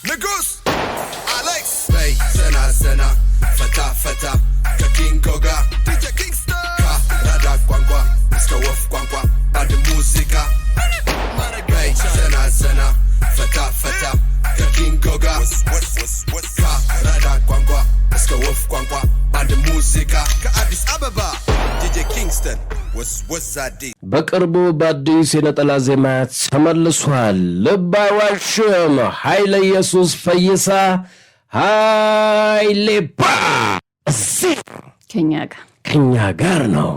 ንጉስ አሌክስ በይ ዘና ዘና ፈታ ፈታ ከኪንጎ ጋር ዲጄ ኪንግስተን ከራዳ ቋንቋ እስከ ወፍ ቋንቋ ባንድ ሙዚቃ በይ ዘና ዘና ፈታ ፈታ ከኪንጎ ጋር ከራዳ ቋንቋ እስከ ወፍ ቋንቋ ባንድ ሙዚቃ ከአዲስ አበባ ዲጄ ኪንግስተን በቅርቡ በአዲስ የነጠላ ዜማ ተመልሷል። ልብ አይዋሽም ኃይለ ኢየሱስ ፈይሳ ኃይሌፓ ከኛ ጋር ነው።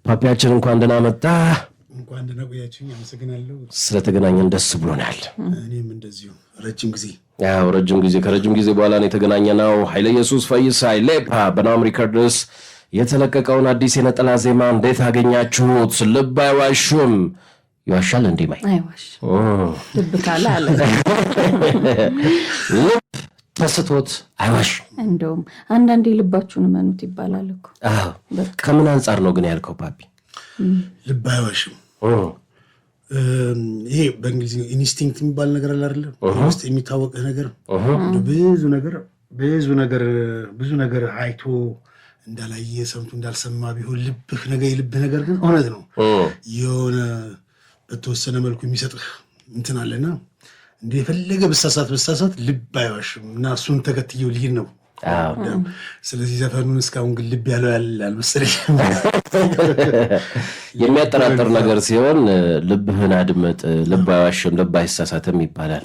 ፓፒያችን እንኳን ደህና መጣ። እንኳን ደህና ቆያችሁ። አመሰግናለሁ። ስለተገናኘን ደስ ብሎናል። እኔም እንደዚሁ ረጅም ጊዜ ከረጅም ጊዜ በኋላ ነው የተገናኘነው። ኃይለ ኢየሱስ ፈይሳ ኃይሌፓ በናም ሪከርድስ የተለቀቀውን አዲስ የነጠላ ዜማ እንዴት አገኛችሁት? ልብ አይዋሽም ይዋሻል እንዴ? ማይ አይዋሽ ልብ ካለ አለ ልብ ተስቶት አይዋሽ። እንደውም አንዳንዴ ልባችሁን መኑት ይባላል እኮ። አዎ ከምን አንፃር ነው ግን ያልከው ፓፒ? ልብ አይዋሽም ይሄ በእንግሊዝኛ ኢንስቲንክት የሚባል ነገር አለ አይደል? ውስጥ የሚታወቅ ነገር ብዙ ነገር አይቶ እንዳላየ ሰምቶ እንዳልሰማ ቢሆን የልብህ ነገር ግን እውነት ነው። የሆነ በተወሰነ መልኩ የሚሰጥህ እንትን አለና እንደ የፈለገ በሳሳት ልብ አይዋሽም እና እሱን ተከትየው ልሂድ ነው። ስለዚህ ዘፈኑን እስካሁን ግን ልብ ያለው ያላል መሰለኝ። የሚያጠራጥር ነገር ሲሆን ልብህን አድምጥ፣ ልብ አይዋሽም ልብ አይሳሳትም ይባላል።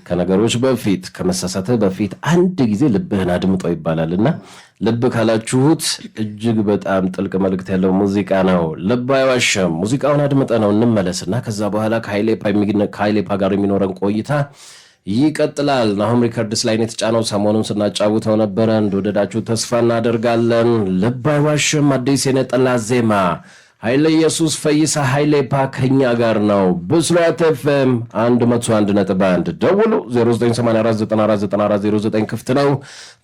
ከነገሮች በፊት ከመሳሳትህ በፊት አንድ ጊዜ ልብህን አድምጠው ይባላል እና ልብ ካላችሁት እጅግ በጣም ጥልቅ መልእክት ያለው ሙዚቃ ነው። ልብ አይዋሽም ሙዚቃውን አድምጠ ነው እንመለስና ከዛ በኋላ ከኃይሌፓ ጋር የሚኖረን ቆይታ ይቀጥላል። ናሆም ሪከርድስ ላይ የተጫነው ሰሞኑን ስናጫውተው ነበረ። እንደወደዳችሁ ተስፋ እናደርጋለን። ልብ አይዋሽም አዲስ የነጠላ ዜማ ኃይለ ኢየሱስ ፈይሳ ኃይሌፓ ከኛ ጋር ነው። ብስራት ኤፍኤም 101.1 ደውሉ 0984949409 ክፍት ነው።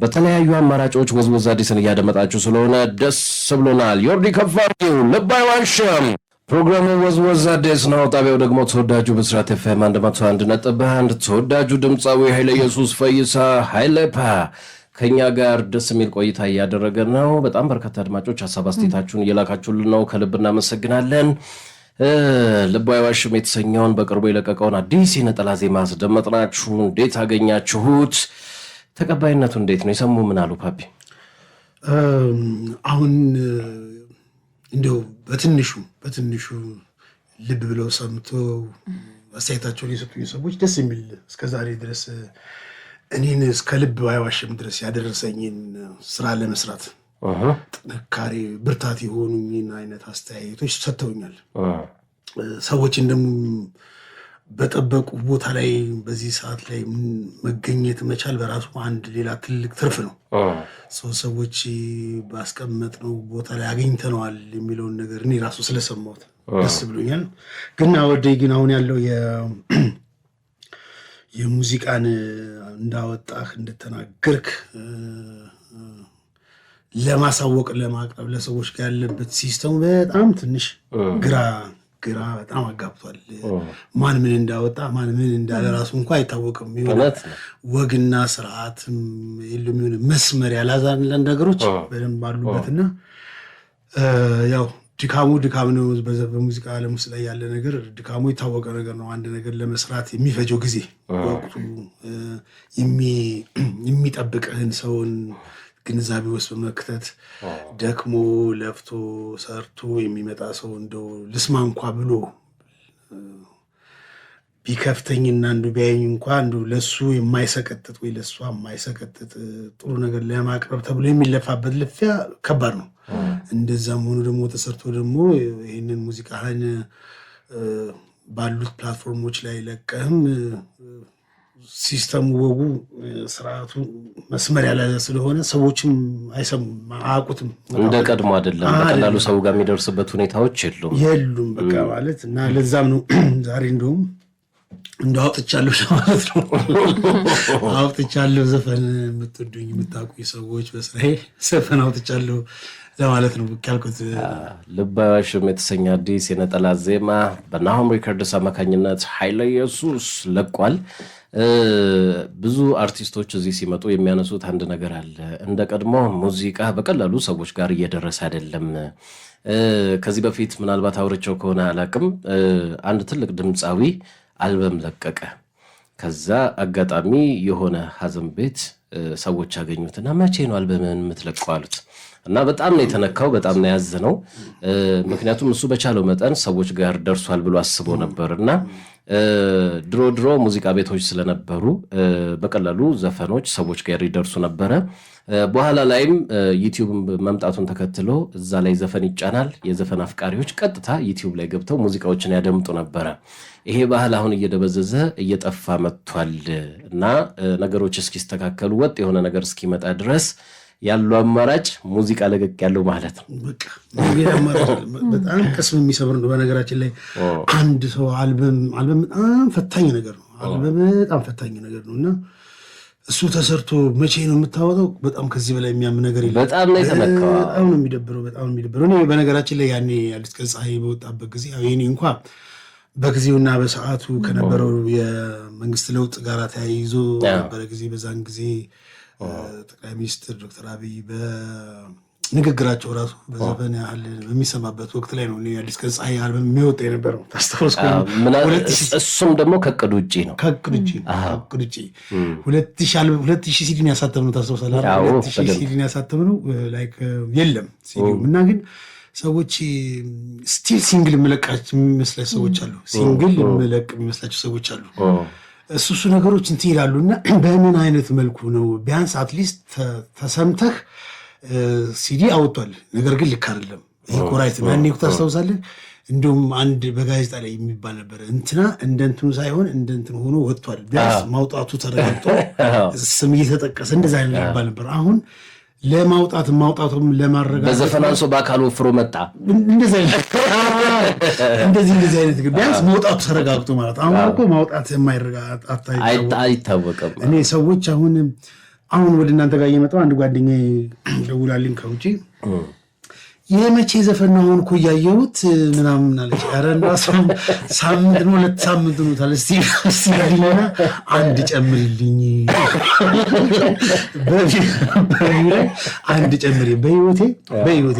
በተለያዩ አማራጮች ወዝወዝ አዲስን እያደመጣችሁ ስለሆነ ደስ ብሎናል። ዮርዲ ከፋሪው ልብ አይዋሽም ፕሮግራሙ ወዝወዝ አዲስ ነው። ጣቢያው ደግሞ ተወዳጁ ብስራት ኤፍኤም 101.1 ተወዳጁ ድምፃዊ ኃይለ ኢየሱስ ፈይሳ ኃይሌፓ ከኛ ጋር ደስ የሚል ቆይታ እያደረገ ነው። በጣም በርካታ አድማጮች ሀሳብ አስተያየታችሁን እየላካችሁልን ነው። ከልብ እናመሰግናለን። ልብ አይዋሽም የተሰኘውን በቅርቡ የለቀቀውን አዲስ የነጠላ ዜማ አስደመጥናችሁ። እንዴት አገኛችሁት? ተቀባይነቱ እንዴት ነው? የሰሙ ምን አሉ ፓፒ? አሁን እንደው በትንሹ ልብ ብለው ሰምተው አስተያየታቸውን የሰጡኝ ሰዎች ደስ የሚል እስከዛሬ ድረስ እኔን እስከ ልብ አይዋሽም ድረስ ያደረሰኝን ስራ ለመስራት ጥንካሬ ብርታት የሆኑኝን አይነት አስተያየቶች ሰጥተውኛል። ሰዎችን ደግሞ በጠበቁ ቦታ ላይ በዚህ ሰዓት ላይ መገኘት መቻል በራሱ አንድ ሌላ ትልቅ ትርፍ ነው። ሰዎች ባስቀመጥነው ቦታ ላይ አግኝተነዋል የሚለውን ነገር እኔ ራሱ ስለሰማሁት ደስ ብሎኛል። ግን አሁን ያለው የሙዚቃን እንዳወጣህ እንደተናገርክ ለማሳወቅ ለማቅረብ ለሰዎች ጋር ያለበት ሲስተሙ በጣም ትንሽ ግራ በጣም አጋብቷል። ማን ምን እንዳወጣ ማን ምን እንዳለ ራሱ እንኳ አይታወቅም። ወግና ስርዓት የለም፣ የሆነ መስመር ያላዛን ነገሮች በደንብ አሉበትና ያው ድካም ነው። በሙዚቃ ዓለም ውስጥ ላይ ያለ ነገር ድካሙ የታወቀ ነገር ነው። አንድ ነገር ለመስራት የሚፈጀው ጊዜ ወቅቱ የሚጠብቅህን ሰውን ግንዛቤ ውስጥ በመክተት ደክሞ ለፍቶ ሰርቶ የሚመጣ ሰው እንደው ልስማ እንኳ ብሎ ቢከፍተኝና አንዱ ቢያየኝ እንኳ አንዱ ለሱ የማይሰቀጥጥ ወይ ለሷ የማይሰቀጥጥ ጥሩ ነገር ለማቅረብ ተብሎ የሚለፋበት ልፊያ ከባድ ነው። እንደዛም ሆኖ ደግሞ ተሰርቶ ደግሞ ይህንን ሙዚቃህን ባሉት ፕላትፎርሞች ላይ ለቀህም ሲስተሙ ወጉ ስርዓቱ መስመር ያለ ስለሆነ ሰዎችም አያውቁትም። እንደ ቀድሞ አይደለም። በቀላሉ ሰው ጋር የሚደርስበት ሁኔታዎች የሉም። በቃ ማለት እና ለዛም ነው ዛሬ እንደውም እንዳወጥቻለሁ ማለት ነው። አውጥቻለሁ ዘፈን የምትወዱኝ የምታውቁኝ ሰዎች በስራዬ ዘፈን አውጥቻለሁ ለማለት ነው ያልኩት። ልብ አይዋሽም የተሰኘ አዲስ የነጠላ ዜማ በናሆም ሪከርድስ አማካኝነት ኃይለ ኢየሱስ ለቋል። ብዙ አርቲስቶች እዚህ ሲመጡ የሚያነሱት አንድ ነገር አለ። እንደ ቀድሞ ሙዚቃ በቀላሉ ሰዎች ጋር እየደረሰ አይደለም። ከዚህ በፊት ምናልባት አውርቼው ከሆነ አላቅም፣ አንድ ትልቅ ድምፃዊ አልበም ለቀቀ። ከዛ አጋጣሚ የሆነ ሀዘን ቤት ሰዎች አገኙትና መቼ ነው አልበምን የምትለቀው አሉት። እና በጣም ነው የተነካው፣ በጣም ነው ያዘነው። ምክንያቱም እሱ በቻለው መጠን ሰዎች ጋር ደርሷል ብሎ አስቦ ነበር። እና ድሮ ሙዚቃ ቤቶች ስለነበሩ በቀላሉ ዘፈኖች ሰዎች ጋር ይደርሱ ነበረ። በኋላ ላይም ዩቲዩብ መምጣቱን ተከትሎ እዛ ላይ ዘፈን ይጫናል። የዘፈን አፍቃሪዎች ቀጥታ ዩቲዩብ ላይ ገብተው ሙዚቃዎችን ያደምጡ ነበረ። ይሄ ባህል አሁን እየደበዘዘ እየጠፋ መጥቷል። እና ነገሮች እስኪስተካከሉ ወጥ የሆነ ነገር እስኪመጣ ድረስ ያለው አማራጭ ሙዚቃ ለቀቅ ያለው ማለት ነው። በቃ በጣም ቀስም የሚሰብር ነው። በነገራችን ላይ አንድ ሰው አልበም በጣም ፈታኝ ነገር ነው። አልበም በጣም ፈታኝ ነገር ነው እና እሱ ተሰርቶ መቼ ነው የምታወጣው? በጣም ከዚህ በላይ የሚያም ነገር የለም። በጣም ላይ ተነካው። በጣም ነው የሚደብረው። እኔ በነገራችን ላይ ያኔ አዲስ ቀን ፀሐይ በወጣበት ጊዜ የኔ እንኳ በጊዜውና በሰዓቱ ከነበረው የመንግስት ለውጥ ጋር ተያይዞ ነበረ ጊዜ በዛን ጊዜ ጠቅላይ ሚኒስትር ዶክተር አብይ በንግግራቸው ራሱ በዘፈን ያህል በሚሰማበት ወቅት ላይ ነው አዲስ ቀን ፀሐይ አልበም የሚወጣ የነበረው። ታስታውስ? እሱም ደግሞ ከዕቅድ ውጭ ነው። ከዕቅድ ውጭ 2000 ሲዲን ያሳተምነው ታስታውሳለህ? 2000 ሲዲን ያሳተምነው ላይክ የለም ሲዲው እና ግን ሰዎች ስቲል ሲንግል የምለቃቸው የሚመስላቸው ሰዎች አሉ። ሲንግል የምለቅ የሚመስላቸው ሰዎች አሉ። እሱ ነገሮች እንትን ይላሉ እና በምን አይነት መልኩ ነው ቢያንስ አትሊስት ተሰምተህ ሲዲ አወጧል፣ ነገር ግን ልክ አይደለም። ይሄ ኮራይት ነው። ያኔ ታስታውሳለህ? እንዲሁም አንድ በጋዜጣ ላይ የሚባል ነበር እንትና እንደ እንትኑ ሳይሆን እንደ እንትኑ ሆኖ ወጥቷል፣ ቢያንስ ማውጣቱ ተረጋግጦ ስም እየተጠቀሰ እንደዛ አይነት ይባል ነበር። አሁን ማውጣቱም ለማረጋገጥ በዘፈን አንሶ በአካል ወፍሮ መጣ። እንደዚህ አይነት ቢያንስ ማውጣቱ ተረጋግጦ ማለት። አሁን እኮ ማውጣት አይታወቅም። እኔ ሰዎች አሁን ወደ እናንተ ጋር እየመጣሁ አንድ ጓደኛዬ ደውላልኝ ከውጪ የመቼ ዘፈን ነው አሁን እኮ እያየሁት ምናምን አለች። ኧረ ሳምንት ነው 2 ሳምንት ነው ታለ እስቲ ሊና አንድ ጨምርልኝ ላይ አንድ ጨምር። በህይወቴ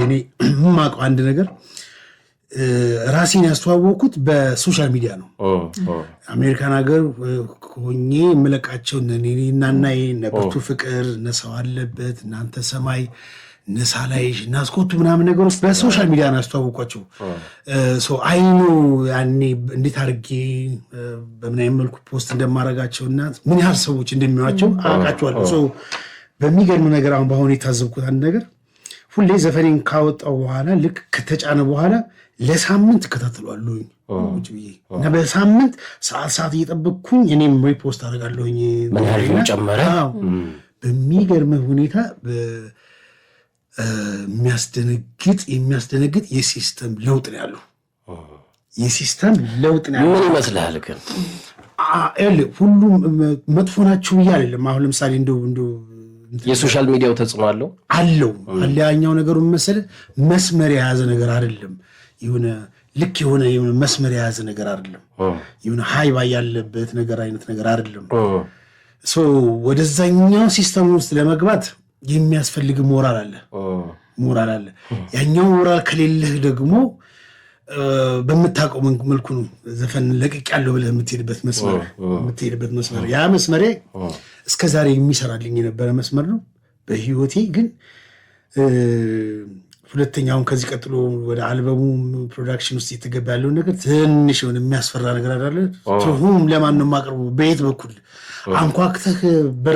እኔ የማውቀው አንድ ነገር ራሴን ያስተዋወቅኩት በሶሻል ሚዲያ ነው። አሜሪካን ሀገር ሆኜ የምለቃቸው እናናዬ ነበርቱ ፍቅር ነሰው አለበት እናንተ ሰማይ ነሳላይሽ እናስቆቱ ምናምን ነገሮች በሶሻል ሚዲያ ነው ያስተዋወቋቸው። አይኑ ያኔ እንዴት አድርጌ በምን አይነት መልኩ ፖስት እንደማረጋቸው እና ምን ያህል ሰዎች እንደሚዋቸው አውቃቸዋለሁ። በሚገርም ነገር አሁን በአሁኑ የታዘብኩት አንድ ነገር ሁሌ ዘፈኔን ካወጣው በኋላ ልክ ከተጫነ በኋላ ለሳምንት እከታተላለሁኝ ቁጭ ብዬ እና በሳምንት ሰዓት እየጠበቅኩኝ እኔም ሪፖስት አደርጋለሁኝ። ምን ያህል ጨመረ? በሚገርም ሁኔታ የሚያስደነግጥ የሲስተም ለውጥ ነው ያለው። የሲስተም ለውጥ ነው ያለው። ምን ይመስልሃል ግን? ሁሉም መጥፎ ናቸው ብዬ አይደለም። አሁን ለምሳሌ እንደው የሶሻል ሚዲያው ተጽዕኖ አለው። ያኛው ነገሩ መሰለህ መስመር የያዘ ነገር አይደለም። የሆነ መስመር የያዘ ነገር አይደለም። የሆነ ሃይባ ያለበት ነገር አይነት ነገር አይደለም። ወደዛኛው ሲስተም ውስጥ ለመግባት የሚያስፈልግ ሞራል አለ። ያኛው ሞራል ከሌለህ ደግሞ በምታውቀው መልኩ ነው ዘፈን ለቅቅ ያለው ብለህ የምትሄድበት መስመር ያ መስመሬ እስከዛሬ የሚሰራልኝ የነበረ መስመር ነው በህይወቴ። ግን ሁለተኛውን ከዚህ ቀጥሎ ወደ አልበሙ ፕሮዳክሽን ውስጥ የተገባ ያለውን ነገር ትንሽ የሆነ የሚያስፈራ ነገር አለ። ትሁም ለማን ነው የማቀርበው? በየት በኩል አንኳክተህ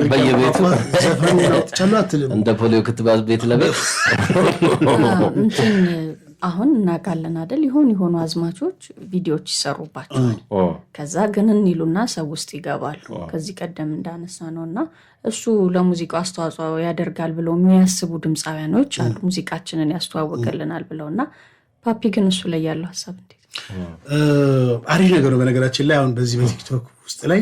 በየቤቱ ዘፈኑ አውጥቻለሁ አትልም። እንደ ፖሊዮ ክትባት ቤት ለቤት አሁን እናውቃለን አይደል? የሆኑ አዝማቾች ቪዲዮዎች ይሰሩባቸዋል። ከዛ ግን እንይሉና ሰው ውስጥ ይገባሉ። ከዚህ ቀደም እንዳነሳ ነው እና እሱ ለሙዚቃው አስተዋጽኦ ያደርጋል ብለው የሚያስቡ ድምፃውያኖች አሉ፣ ሙዚቃችንን ያስተዋወቅልናል ብለውና ፓፒ ግን እሱ ላይ ያለው ሀሳብ እንዴት? አሪፍ ነገር ነው። በነገራችን ላይ አሁን በዚህ በቲክቶክ ውስጥ ላይ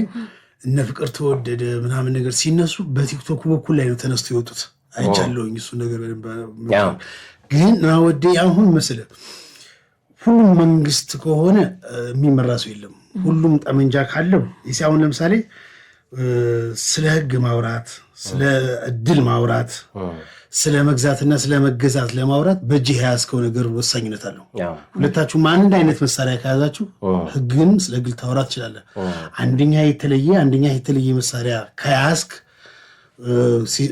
እነ ፍቅር ተወደደ ምናምን ነገር ሲነሱ በቲክቶክ በኩል ላይ ነው ተነስቶ የወጡት። አይቻለሁኝ እሱ ነገር ግን ናወዴ አሁን መስለ ሁሉም መንግስት ከሆነ የሚመራ ሰው የለም። ሁሉም ጠመንጃ ካለው አሁን ለምሳሌ ስለ ህግ ማውራት፣ ስለ እድል ማውራት፣ ስለ መግዛትና ስለ መገዛት ለማውራት በእጅህ የያዝከው ነገር ወሳኝነት አለው። ሁለታችሁም አንድ አይነት መሳሪያ ከያዛችሁ ህግን ስለ ህግ ታወራ ትችላለህ። አንደኛ የተለየ መሳሪያ ከያዝክ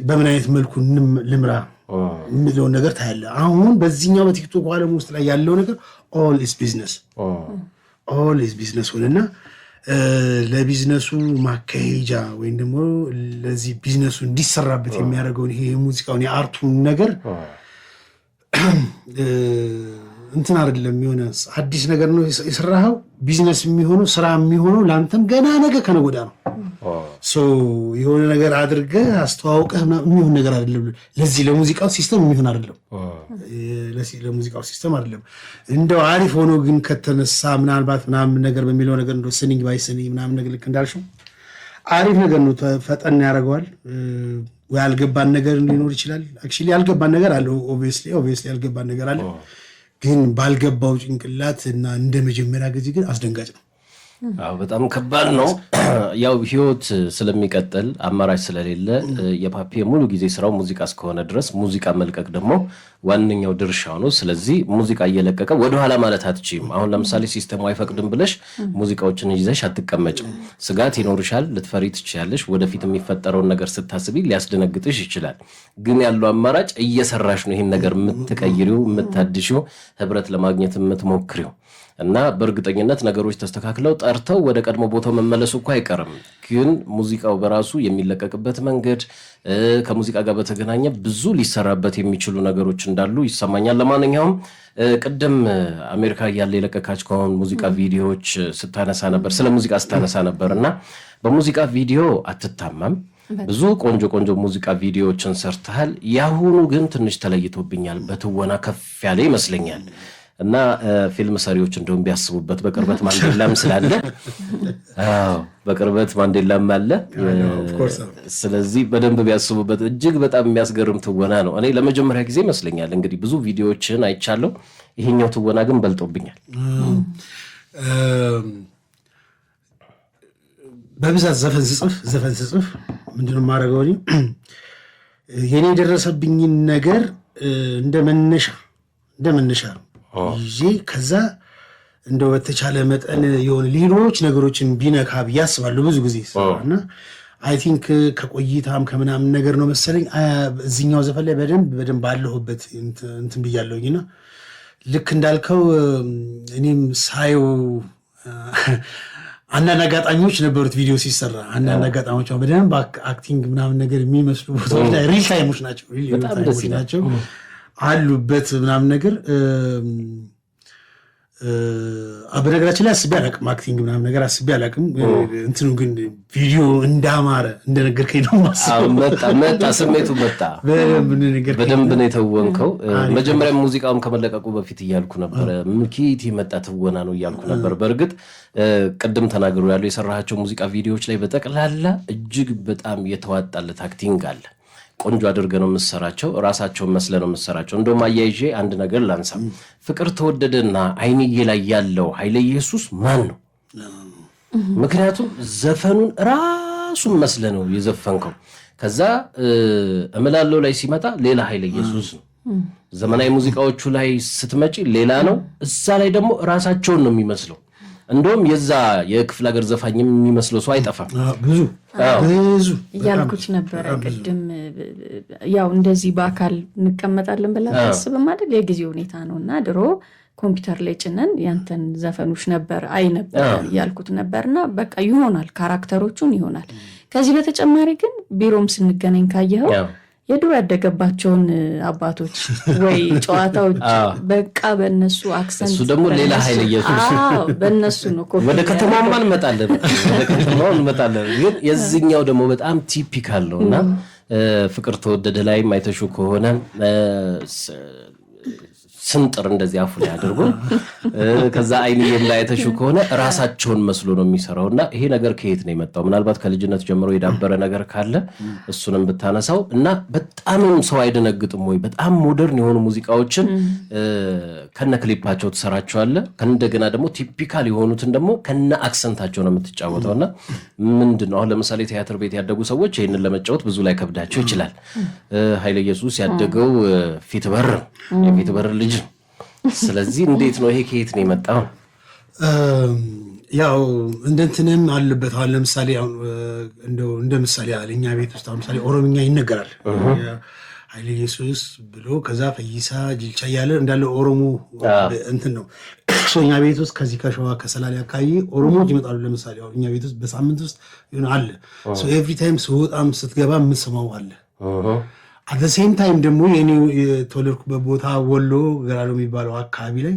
በምን አይነት መልኩ ልምራ የሚለውን ነገር ታያለህ። አሁን በዚህኛው በቲክቶክ ዓለም ውስጥ ላይ ያለው ነገር ኦል ኢዝ ቢዝነስ ሆነና ለቢዝነሱ ማካሄጃ ወይም ደግሞ ለዚህ ቢዝነሱ እንዲሰራበት የሚያደርገውን ይሄ ሙዚቃውን የአርቱን ነገር እንትን አይደለም። የሆነ አዲስ ነገር ነው የሰራኸው። ቢዝነስ የሚሆነው ስራ የሚሆነው ለአንተም ገና ነገ ከነገ ወዲያ ነው። የሆነ ነገር አድርገህ አስተዋውቀህ የሚሆን ነገር አይደለም። ለዚህ ለሙዚቃው ሲስተም የሚሆን አይደለም። ለሙዚቃው ሲስተም አይደለም። እንደው አሪፍ ሆኖ ግን ከተነሳ ምናልባት ምናምን ነገር በሚለው ነገር እንደው ስኒንግ ባይ ስኒንግ ምናምን ነገር ልክ እንዳልሽው አሪፍ ነገር ነው። ፈጠን ያደርገዋል። ወይ ያልገባን ነገር ሊኖር ይችላል። አክቹዋሊ ያልገባን ነገር አለ። ኦብቪየስሊ ያልገባን ነገር አለ። ግን ባልገባው ጭንቅላት እና እንደ መጀመሪያ ጊዜ ግን አስደንጋጭ ነው። በጣም ከባድ ነው። ያው ህይወት ስለሚቀጥል አማራጭ ስለሌለ የፓፒ ሙሉ ጊዜ ስራው ሙዚቃ እስከሆነ ድረስ ሙዚቃ መልቀቅ ደግሞ ዋነኛው ድርሻው ነው። ስለዚህ ሙዚቃ እየለቀቀ ወደኋላ ማለት አትችይም። አሁን ለምሳሌ ሲስተሙ አይፈቅድም ብለሽ ሙዚቃዎችን ይዘሽ አትቀመጭም። ስጋት ይኖርሻል፣ ልትፈሪ ትችያለሽ። ወደፊት የሚፈጠረውን ነገር ስታስቢ ሊያስደነግጥሽ ይችላል። ግን ያለው አማራጭ እየሰራሽ ነው። ይህን ነገር የምትቀይሪው፣ የምታድሺው፣ ህብረት ለማግኘት የምትሞክሪው እና በእርግጠኝነት ነገሮች ተስተካክለው ጠርተው ወደ ቀድሞ ቦታው መመለሱ እኮ አይቀርም። ግን ሙዚቃው በራሱ የሚለቀቅበት መንገድ ከሙዚቃ ጋር በተገናኘ ብዙ ሊሰራበት የሚችሉ ነገሮች እንዳሉ ይሰማኛል። ለማንኛውም ቅድም አሜሪካ እያለ የለቀቃች ከሆኑ ሙዚቃ ቪዲዮዎች ስታነሳ ነበር፣ ስለ ሙዚቃ ስታነሳ ነበር እና በሙዚቃ ቪዲዮ አትታማም። ብዙ ቆንጆ ሙዚቃ ቪዲዮዎችን ሰርተሃል። ያሁኑ ግን ትንሽ ተለይቶብኛል። በትወና ከፍ ያለ ይመስለኛል እና ፊልም ሰሪዎች እንደውም ቢያስቡበት በቅርበት ማንዴላም ስላለ በቅርበት ማንዴላም አለ። ስለዚህ በደንብ ቢያስቡበት። እጅግ በጣም የሚያስገርም ትወና ነው። እኔ ለመጀመሪያ ጊዜ ይመስለኛል እንግዲህ ብዙ ቪዲዮዎችን አይቻለሁ። ይሄኛው ትወና ግን በልጦብኛል። በብዛት ዘፈን ስጽፍ ምንድነው የማደርገው የኔ የደረሰብኝን ነገር እንደ መነሻ ይዤ ከዛ እንደው በተቻለ መጠን የሆነ ሌሎች ነገሮችን ቢነካ ብዬ አስባለሁ ብዙ ጊዜ እና አይ ቲንክ ከቆይታም ከምናምን ነገር ነው መሰለኝ እዚህኛው ዘፈን ላይ በደንብ ባለሁበት እንትን ብያለሁኝና ልክ እንዳልከው እኔም ሳየው አንዳንድ አጋጣሚዎች ነበሩት ቪዲዮ ሲሰራ። አንዳንድ አጋጣሚዎች በደንብ አክቲንግ ምናምን ነገር የሚመስሉ ቦታዎች ላይ ሪል ታይሞች ናቸው አሉበት ምናምን ነገር በነገራችን ላይ አስቤ አላቅም። አክቲንግ ምናምን ነገር አስቤ አላቅም። እንትኑ ግን ቪዲዮ እንዳማረ እንደነገርከኝ ነው ማስበው። መጣ ስሜቱ መጣ። በደንብ ነው የተወንከው። መጀመሪያ ሙዚቃውም ከመለቀቁ በፊት እያልኩ ነበረ ምኪት የመጣ ትወና ነው እያልኩ ነበር። በእርግጥ ቅድም ተናግሮ ያለው የሰራሃቸው ሙዚቃ ቪዲዮዎች ላይ በጠቅላላ እጅግ በጣም የተዋጣለት አክቲንግ አለ። ቆንጆ አድርገህ ነው የምትሰራቸው። ራሳቸውን መስለ ነው የምትሰራቸው። እንደውም አያይዤ አንድ ነገር ላንሳ። ፍቅር ተወደደና አይንዬ ላይ ያለው ኃይለ ኢየሱስ ማን ነው? ምክንያቱም ዘፈኑን ራሱን መስለ ነው የዘፈንከው። ከዛ እምላለው ላይ ሲመጣ ሌላ ኃይለ ኢየሱስ ነው። ዘመናዊ ሙዚቃዎቹ ላይ ስትመጪ ሌላ ነው። እዛ ላይ ደግሞ ራሳቸውን ነው የሚመስለው። እንደውም የዛ የክፍለ ሀገር ዘፋኝ የሚመስለው ሰው አይጠፋም። ብዙ እያልኩት ነበረ ቅድም። ያው እንደዚህ በአካል እንቀመጣለን ብላ ታስብም አይደል? የጊዜ ሁኔታ ነው እና ድሮ ኮምፒውተር ላይ ጭነን ያንተን ዘፈኖች ነበር እያልኩት ነበርና በቃ ይሆናል፣ ካራክተሮቹን ይሆናል። ከዚህ በተጨማሪ ግን ቢሮም ስንገናኝ ካየኸው የድሮ ያደገባቸውን አባቶች ወይ ጨዋታዎች በቃ በእነሱ አክሰንት እሱ ደግሞ ሌላ ኃይለ ኢየሱስ በእነሱ ነው። ወደ ከተማው እንመጣለን። ግን የዚህኛው ደግሞ በጣም ቲፒካል ነው እና ፍቅር ተወደደ ላይ አይተሹ ከሆነ ስንጥር እንደዚህ አፉ ላይ አድርጎ ከዛ አይንዬም ላይ አይተሹ ከሆነ ራሳቸውን መስሎ ነው የሚሰራውና ይሄ ነገር ከየት ነው የመጣው? ምናልባት ከልጅነት ጀምሮ የዳበረ ነገር ካለ እሱንም ብታነሳው እና በጣም ሰው አይደነግጥም ወይ? በጣም ሞደርን የሆኑ ሙዚቃዎችን ከነ ክሊፓቸው ትሰራቸዋለህ። ከእንደገና ደግሞ ቲፒካል የሆኑትን ደግሞ ከነ አክሰንታቸው ነው የምትጫወተውና ምንድነው አሁን ለምሳሌ ቲያትር ቤት ያደጉ ሰዎች ይሄንን ለመጫወት ብዙ ላይ ከብዳቸው ይችላል። ኃይለ ኢየሱስ ያደገው ፊት በር የፊት በር ልጅ። ስለዚህ እንዴት ነው ይሄ ከየት ነው የመጣው? ያው እንደንተንም አለበት። አሁን ለምሳሌ አሁን እንደ ምሳሌ አለኛ ቤት ውስጥ አሁን ምሳሌ ኦሮምኛ ይነገራል። ኃይለ ኢየሱስ ብሎ ከዛ ፈይሳ ጅልቻ ያለ እንዳለ ኦሮሞ እንትን ነው። ሶኛ ቤት ውስጥ ከዚህ ከሸዋ ከሰላሌ አካባቢ ኦሮሞዎች ይመጣሉ። ለምሳሌ አሁን እኛ ቤት ውስጥ በሳምንት ውስጥ ይሆን አለ ሶ ኤቭሪ ታይም ስወጣም ስትገባ የምትሰማው አለ። አት ዘ ሴም ታይም ደግሞ የኔ የተወለድኩበት ቦታ ወሎ ገራዶ የሚባለው አካባቢ ላይ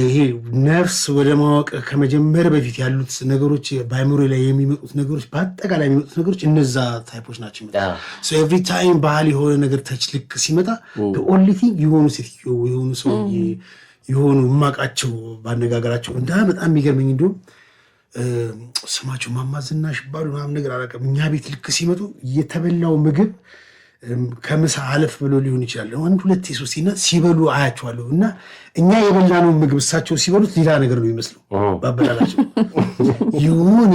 ይሄ ነፍስ ወደ ማወቅ ከመጀመር በፊት ያሉት ነገሮች በአይምሮ ላይ የሚመጡት ነገሮች በአጠቃላይ የሚመጡት ነገሮች እነዛ ታይፖች ናቸው። ሶ ኤቭሪ ታይም ባህል የሆነ ነገር ተች ልክ ሲመጣ ኦንሊ ቲንግ የሆኑ ሴትዮ የሆኑ ሰው የሆኑ ማቃቸው ባነጋገራቸው እንዳ በጣም የሚገርመኝ እንደውም ስማቸው ማማዝናሽ ባሉ ምናምን ነገር አላውቅም። እኛ ቤት ልክ ሲመጡ የተበላው ምግብ ከምሳ አለፍ ብሎ ሊሆን ይችላል። አንድ ሁለት ሶስትና ሲበሉ አያቸዋለሁ እና እኛ የበላነው ምግብ እሳቸው ሲበሉት ሌላ ነገር ነው የሚመስለው። ባበላላቸው የሆነ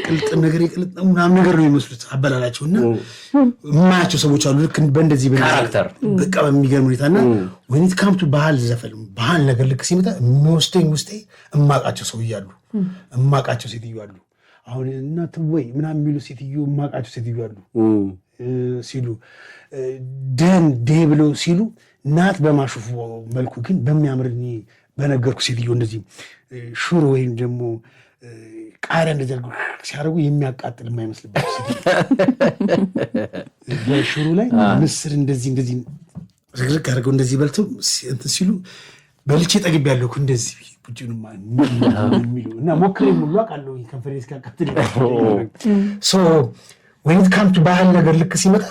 ቅልጥም ነገር የቅልጥም ምናምን ነገር ነው የሚመስሉት አበላላቸው እና የማያቸው ሰዎች አሉ ልክ በእንደዚህ ካራክተር በቃ በሚገርም ሁኔታና ወይኔት ካምቱ ባህል ዘፈን ባህል ነገር ልክ ሲመጣ የሚወስደኝ ውስጤ እማቃቸው ሰው እያሉ እማቃቸው ሴትዮ አሉ። አሁን እናት ወይ ምናምን የሚሉ ሴትዮ እማቃቸው ሴትዮ አሉ ሲሉ ደን ዴ ብለው ሲሉ ናት በማሹፉ መልኩ ግን በሚያምር በነገርኩ ሴትዮ እንደዚህ ሹሮ ወይም ደግሞ ቃሪያ እንደዚህ ሲያደርጉ የሚያቃጥል የማይመስልበት በሹሮ ላይ ምስር እንደዚህ ዝግዝግ አድርገው እንደዚህ በልተው እንትን ሲሉ በልቼ ጠግብ ያለው እንደዚህ ቡጭኑማ የሚሉ እና ሞክሬ ሙሉ አውቃለሁ ከንፈሬስ ካቃጥል ሶ ወይት ካምቱ ባህል ነገር ልክ ሲመጣ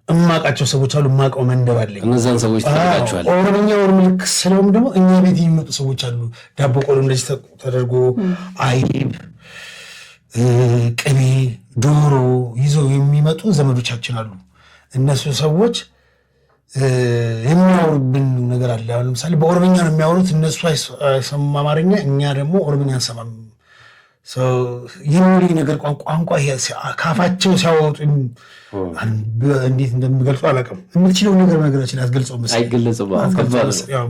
እማቃቸው ሰዎች አሉ። ማቀው መንደር አለኝ። እነዛን ሰዎች ታውቃቸዋለህ። ኦሮምኛውን ልክ ስለውም ደግሞ እኛ ቤት የሚመጡ ሰዎች አሉ። ዳቦ ቆሎ እንደዚህ ተደርጎ አይብ፣ ቅቤ፣ ዶሮ ይዘው የሚመጡ ዘመዶቻችን አሉ። እነሱ ሰዎች የሚያወሩብን ነገር አለ። አሁን ለምሳሌ በኦሮምኛ ነው የሚያወሩት። እነሱ አይሰማም አማርኛ፣ እኛ ደግሞ ኦሮምኛ አንሰማም። የሚሉኝ ነገር ቋንቋ ካፋቸው ሲያወጡ እንዴት እንደሚገልጹ አላውቅም። የምትችለው ነገር ነገራችን ያስገልጸው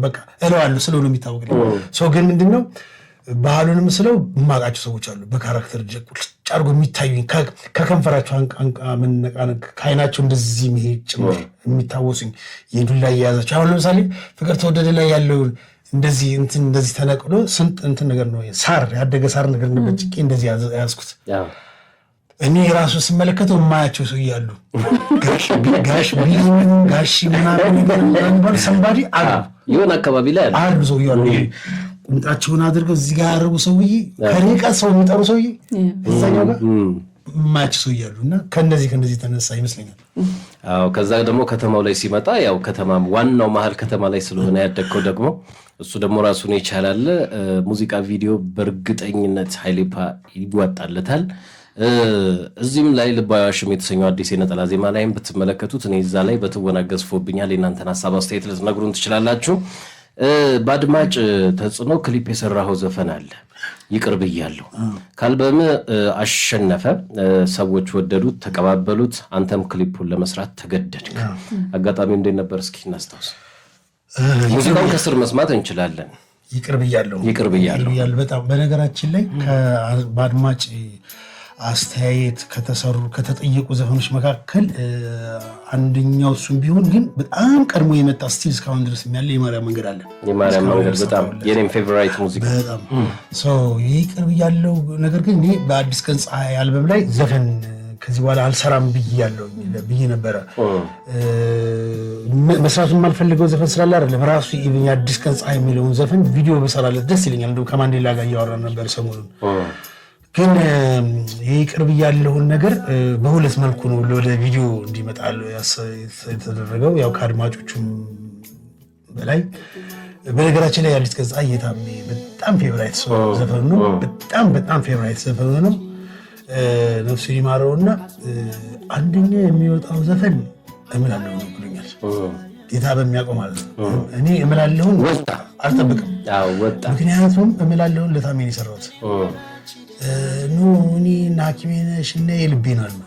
በቃ እለዋለሁ ስለሆነ የሚታወቅ ሰው ግን ምንድነው ባህሉንም ስለው የማውቃቸው ሰዎች አሉ። በካራክተር ጫርጎ የሚታዩኝ ከከንፈራቸው መነቃነቅ ከዓይናቸው እንደዚህ መሄድ ጭምር የሚታወሱኝ የዱላ እየያዛቸው አሁን ለምሳሌ ፍቅር ተወደደ ላይ ያለውን እንደዚህ ተነቅሎ ስንት እንትን ነገር ነው ሳር ያደገ ሳር ነገር ነው በጭቄ እንደዚህ ያዝኩት። እኔ ራሱ ስመለከተው የማያቸው ሰው እያሉ ጋሽ ምናምን ሰንባዲ የሆነ አካባቢ ላይ አሉ ሰው እያሉ ቁምጣቸውን አድርገው እዚህ ጋር ያደረጉ ሰውዬ ከርቀት ሰው የሚጠሩ ሰውዬ እዛኛው ጋር የማያቸው ሰው እያሉ እና ከነዚህ ተነሳ ይመስለኛል። አዎ ከዛ ደግሞ ከተማው ላይ ሲመጣ ያው ከተማም ዋናው መሀል ከተማ ላይ ስለሆነ ያደግከው ደግሞ እሱ ደግሞ ራሱን ይቻላል። ሙዚቃ ቪዲዮ በእርግጠኝነት ኃይሌፓ ይዋጣለታል። እዚህም ላይ ልባዊ ዋሽም የተሰኘው አዲስ የነጠላ ዜማ ላይም ብትመለከቱት እኔ እዛ ላይ በትወና ገዝፎብኛል። የእናንተን ሀሳብ አስተያየት ልትነግሩን ትችላላችሁ። በአድማጭ ተጽዕኖ ክሊፕ የሰራኸው ዘፈን አለ ይቅር ብያለሁ። ከአልበም አሸነፈ፣ ሰዎች ወደዱት፣ ተቀባበሉት። አንተም ክሊፑን ለመስራት ተገደድክ። አጋጣሚው እንዴት ነበር? እስኪ እናስታውስ። ሙዚቃውን ከስር መስማት እንችላለን። ይቅር ብያለሁ በጣም በነገራችን ላይ በአድማጭ አስተያየት ከተጠየቁ ዘፈኖች መካከል አንደኛው እሱም ቢሆን ግን በጣም ቀድሞ የመጣ ስቲል እስካሁን ድረስ ያለ የማርያም መንገድ አለ። የማርያም መንገድ በጣም የኔም ፌቨራይት ሙዚቃ በጣም ይቅር ብያለሁ። ነገር ግን እኔ በአዲስ ቀን ፀሐይ አልበም ላይ ዘፈን ከዚህ በኋላ አልሰራም ብዬ ነበረ። መስራቱን የማልፈልገው ዘፈን ስላለ አይደለም። ራሱ የአዲስ ቀን ፀሐይ የሚለውን ዘፈን ቪዲዮ በሰራለት ደስ ይለኛል። እንደው ከማንዴላ ጋር እያወራን ነበር ሰሞኑን። ግን ይቅር ብያለሁን ነገር በሁለት መልኩ ነው ወደ ቪዲዮ እንዲመጣ የተደረገው። ያው ከአድማጮቹም በላይ በነገራችን ላይ አዲስ ገጽ የታሜ በጣም ፌቨራይት ዘፈኑ ነው። በጣም ፌቨራይት ዘፈኑ ነው። ነፍሱ ይማረውና አንደኛ የሚወጣው ዘፈን እምላለሁ ነው ብሎኛል። ጌታ በሚያውቀው ማለት ነው። እኔ እምላለሁን አልጠብቅም። ምክንያቱም እምላለሁን ለታሜን የሰራሁት እኔ እና ሐኪሜ ነሽ እና የልቤን አሉ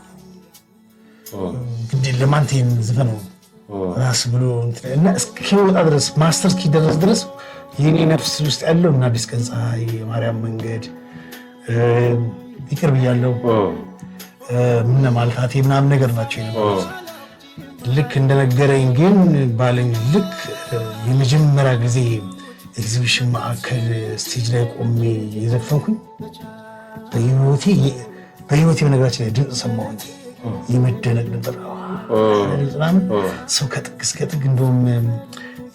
ግድ ለማንቴን ዘፈነው ራስ ብሎ እና እስኪወጣ ድረስ ማስተር እስኪደረስ ድረስ የኔ ነፍስ ውስጥ ያለው እና አዲስ ቀን ፀሐይ፣ የማርያም መንገድ፣ ይቅር ብያለሁ ምን ማልታቴ ምናምን ነገር ናቸው የነበሩት። ልክ እንደነገረኝ ግን ባለኝ ልክ የመጀመሪያ ጊዜ ኤግዚቢሽን ማዕከል ስቴጅ ላይ ቆሜ የዘፈንኩኝ በህይወቴ በነገራችን ላይ ድምፅ ሰማሁኝ። የመደነቅ ነበር ሰው ከጥግ እስከ ጥግ። እንደውም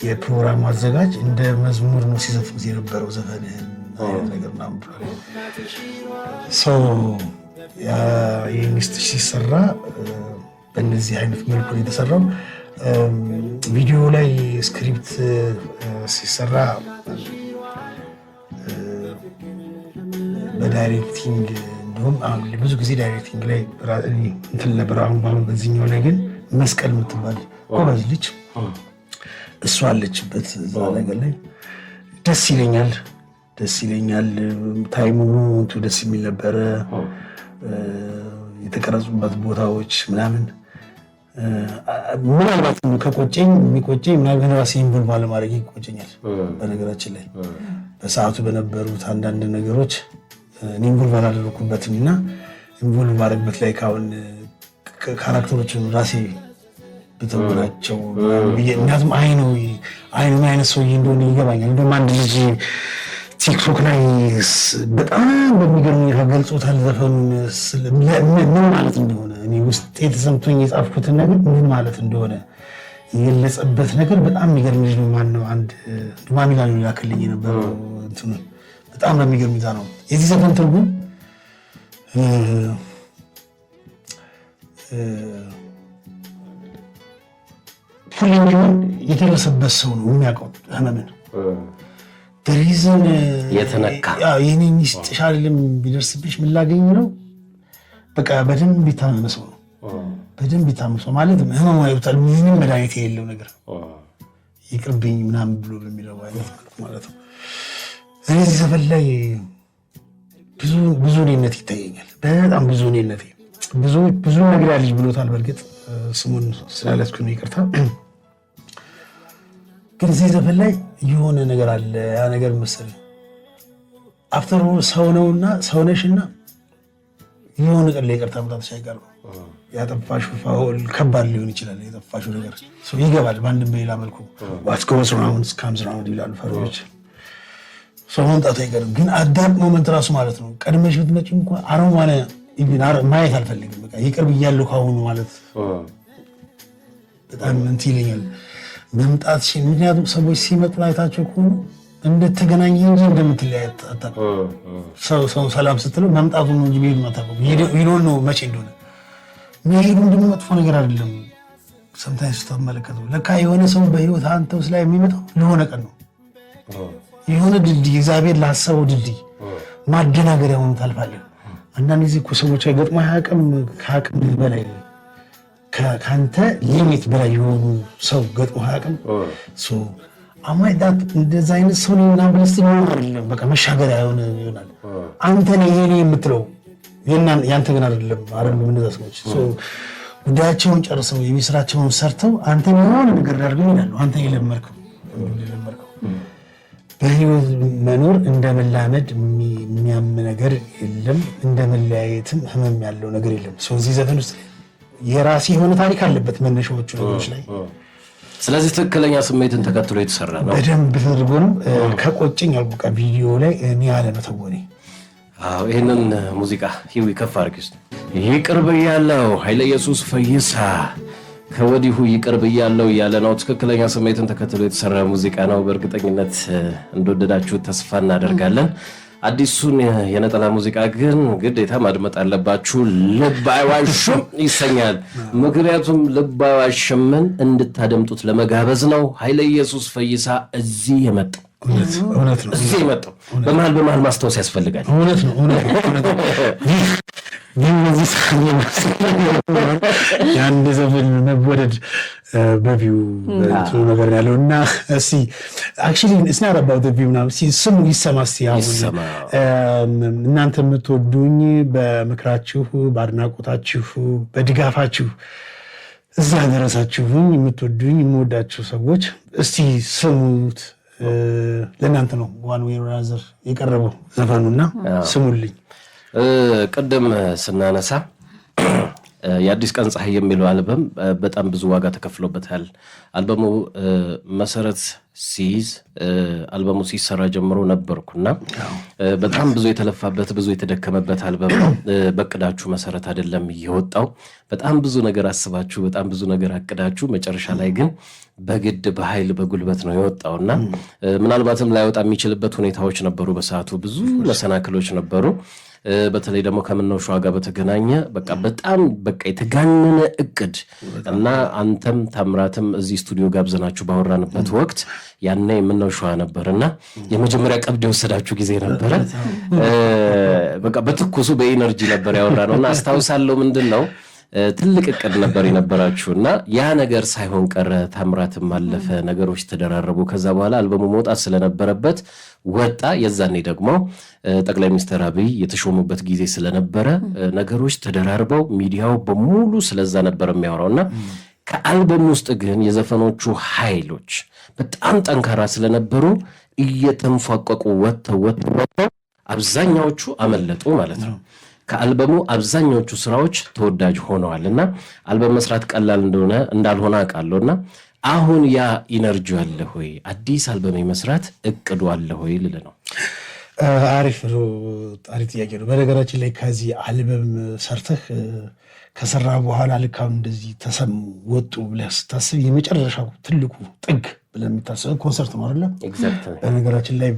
የፕሮግራሙ አዘጋጅ እንደ መዝሙር ነው ሲዘፍኑት የነበረው ዘፈንህን ነገር ምናምን ብሏል። ሰው የሚስት ሲሰራ በእነዚህ አይነት መልኩ ነው የተሰራው። ቪዲዮ ላይ ስክሪፕት ሲሰራ በዳይሬክቲንግ እንደውም ብዙ ጊዜ ዳይሬክቲንግ ላይ እንትን ነበር። አሁን በዚህኛው ላይ ግን መስቀል የምትባል ጎበዝ ልጅ እሷ አለችበት እዛ ነገር ላይ ደስ ይለኛል። ታይሙ ደስ የሚል ነበረ። የተቀረጹበት ቦታዎች ምናምን ምናልባት ከቆጨኝ የሚቆጨኝ ምናምን ራሴ ኢንቮልቭ ባለማድረግ ይቆጨኛል። በነገራችን ላይ በሰዓቱ በነበሩት አንዳንድ ነገሮች ኢንቮልቭ አላደረኩበትም እና ኢንቮልቭ ማድረግበት ላይ ካሁን ካራክተሮችን ራሴ ብተውላቸው ምክንያቱም አይኑ ምን አይነት ሰውዬ እንደሆነ ይገባኛል። እንደውም አንድ ልጅ ቲክቶክ ላይ በጣም በሚገርም ሁኔታ ገልጾታል ዘፈኑን ምን ማለት እንደሆነ። እኔ ውስጥ የተሰምቶኝ የጻፍኩትን ነገር ምን ማለት እንደሆነ የገለጸበት ነገር በጣም የሚገርም ልጅ ነው። ማነው አንድ ማሚላ ነው ያከልኝ የነበረው እንትኑ በጣም በሚገርም ሁኔታ ነው የዚህ ዘፈን ትርጉም። ሁሌም ቢሆን የደረሰበት ሰው ነው የሚያውቀው ህመምን በሪዝን የተነካ የኔ ሚስት ሻልልም ቢደርስብሽ ምን ላገኝ ነው። በቃ በደንብ ቢታመመ ሰው ነው። በደንብ ቢታመመ ሰው ማለት ህመሙ አይወጣል። ምንም መድኃኒት የሌለው ነገር ይቅርብኝ ምናምን ብሎ በሚለው አይነት ማለት ነው። እዚህ ዘፈን ላይ ብዙ እኔነት ይታየኛል። በጣም ብዙ እኔነት ብዙ ነገር ያለች ብሎታል። በእርግጥ ስሙን ስላለስኩ ነው ይቅርታ። ግን እዚህ ዘፈን ላይ የሆነ ነገር አለ። ያ ነገር መሰለኝ አፍተር ሰው ነውና ሰው ነሽና የሆነ ቀን ላይ ይቅርታ መጣትሽ አይቀርም። ያጠፋሽው ፋውል ከባድ ሊሆን ይችላል። የጠፋሽው ነገር ሰው ይገባል በአንድም በሌላ መልኩ what goes around comes around ይላሉ ፈረጆች። ሰው መምጣቱ አይቀርም። ግን አዳም ሞመንት ራሱ ማለት ነው ቀድመሽ ብትመጪ እንኳን አረማነ ማየት አልፈልግም። በቃ ይቅር ብያለሁ ካሁኑ ማለት በጣም እንትን ይለኛል መምጣት ሲል። ምክንያቱም ሰዎች ሲመጡ አይታቸው ከሆኑ እንደተገናኘ እንጂ እንደምትለያይ አታውቅም። ሰው ሰላም ስትለው መምጣቱ ነው እንጂ መሄዱን አታውቅም። ይሄን ነው መቼ እንደሆነ መሄዱ ደግሞ መጥፎ ነገር አይደለም። ሰምታይስ ተመለከተው ለካ የሆነ ሰው በህይወት አንተ ውስጥ ላይ የሚመጣው ለሆነ ቀን ነው። የሆነ ድልድይ እግዚአብሔር ላሰበው ድልድይ ማደናገሪያ ሆኖ ታልፋለህ። አንዳንድ ጊዜ እኮ ሰዎች አይገጥሙ አያውቅም። ከአቅም በላይ ከአንተ ሊሚት በላይ የሆኑ ሰው ገጥሞ አያውቅም። አማይ ዳት እንደዛ አይነት ሰው ነው እና ብለስ አይደለም። በቃ መሻገሪያ ይሆናል። አንተ ነህ ይሄ የምትለው ያንተ ግን አይደለም። እንደዛ ሰዎች ጉዳያቸውን ጨርሰው የሚስራቸውን ሰርተው አንተ የሆነ ነገር አድርገው ይላሉ። አንተ የለመርከው በህይወት መኖር እንደ መላመድ የሚያም ነገር የለም። እንደ መለያየትም ህመም ያለው ነገር የለም። እዚህ ዘፈን ውስጥ የራሴ የሆነ ታሪክ አለበት መነሻዎቹ ነገሮች ላይ። ስለዚህ ትክክለኛ ስሜትን ተከትሎ የተሰራ ነው። በደንብ ተደርጎ ነው። ከቆጨኝ አልኩ ቪዲዮ ላይ እኔ አለመተወኔ። ይህንን ሙዚቃ ሂዊ ከፍ አድርጊ። ይቅር ብያለሁ ኃይለ ኢየሱስ ፈይሳ ከወዲሁ ይቅር ብያለሁ እያለ ነው። ትክክለኛ ስሜትን ተከትሎ የተሰራ ሙዚቃ ነው። በእርግጠኝነት እንደወደዳችሁ ተስፋ እናደርጋለን። አዲሱን የነጠላ ሙዚቃ ግን ግዴታ ማድመጥ አለባችሁ። ልብ አይዋሽም ይሰኛል። ምክንያቱም ልብ አይዋሽምን እንድታደምጡት ለመጋበዝ ነው ኃይለ ኢየሱስ ፈይሳ እዚህ የመጣው። እውነት ነው። እዚህ የመጣው በመሃል ማስታወስ ያስፈልጋል። እውነት ነው። የአንድ ዘፈን መወደድ በቪው ጥሩ ነገር ያለው እና እስኪ አክቹዋሊ እስና ረባው ቪው ምናምን ስሙ ይሰማ እስኪ አሁን እናንተ የምትወዱኝ በምክራችሁ በአድናቆታችሁ በድጋፋችሁ እዛ ደረሳችሁኝ የምትወዱኝ የምወዳችሁ ሰዎች እስቲ ስሙት። ለእናንተ ነው ዋን ዌይ ኦር አዘር የቀረበው ዘፈኑና ስሙልኝ። ቅድም ስናነሳ የአዲስ ቀን ፀሐይ የሚለው አልበም በጣም ብዙ ዋጋ ተከፍሎበታል። አልበሙ መሰረት ሲይዝ አልበሙ ሲሰራ ጀምሮ ነበርኩና በጣም ብዙ የተለፋበት ብዙ የተደከመበት አልበም ነው። በቅዳችሁ መሰረት አይደለም የወጣው። በጣም ብዙ ነገር አስባችሁ በጣም ብዙ ነገር አቅዳችሁ መጨረሻ ላይ ግን በግድ በኃይል በጉልበት ነው የወጣውና ምናልባትም ላይወጣ የሚችልበት ሁኔታዎች ነበሩ። በሰዓቱ ብዙ መሰናክሎች ነበሩ። በተለይ ደግሞ ከምነው ሸዋ ጋር በተገናኘ በጣም የተጋነነ እቅድ እና አንተም ታምራትም እዚህ ስቱዲዮ ጋብዘናችሁ ባወራንበት ወቅት ያኔ የምነው ሸዋ ነበርና የመጀመሪያ ቀብድ የወሰዳችሁ ጊዜ ነበረ። በትኩሱ በኢነርጂ ነበር ያወራነውና አስታውሳለሁ። ምንድነው ትልቅ እቅድ ነበር የነበራችሁና ያ ነገር ሳይሆን ቀረ። ታምራትም አለፈ፣ ነገሮች ተደራረቡ። ከዛ በኋላ አልበሙ መውጣት ስለነበረበት ወጣ። የዛኔ ደግሞ ጠቅላይ ሚኒስትር አብይ የተሾሙበት ጊዜ ስለነበረ ነገሮች ተደራርበው ሚዲያው በሙሉ ስለዛ ነበር የሚያወራውና ከአልበሙ ውስጥ ግን የዘፈኖቹ ኃይሎች በጣም ጠንካራ ስለነበሩ እየተንፏቀቁ ወጥተው አብዛኛዎቹ አመለጡ ማለት ነው። ከአልበሙ አብዛኛዎቹ ስራዎች ተወዳጅ ሆነዋልና አልበም መስራት ቀላል እንዳልሆነ አውቃለሁና አሁን ያ ኢነርጂ አለ ሆይ? አዲስ አልበም መስራት እቅዱ አለ ሆይ ልል ነው። አሪፍ ጥያቄ ነው። በነገራችን ላይ ከዚህ አልበም ሰርተህ ከሰራ በኋላ ልካም እንደዚህ ተሰሙ ወጡ ብለህ ስታስብ የመጨረሻው ትልቁ ጥግ ብለህ የምታስበው ኮንሰርት ነው አይደል? በነገራችን ላይ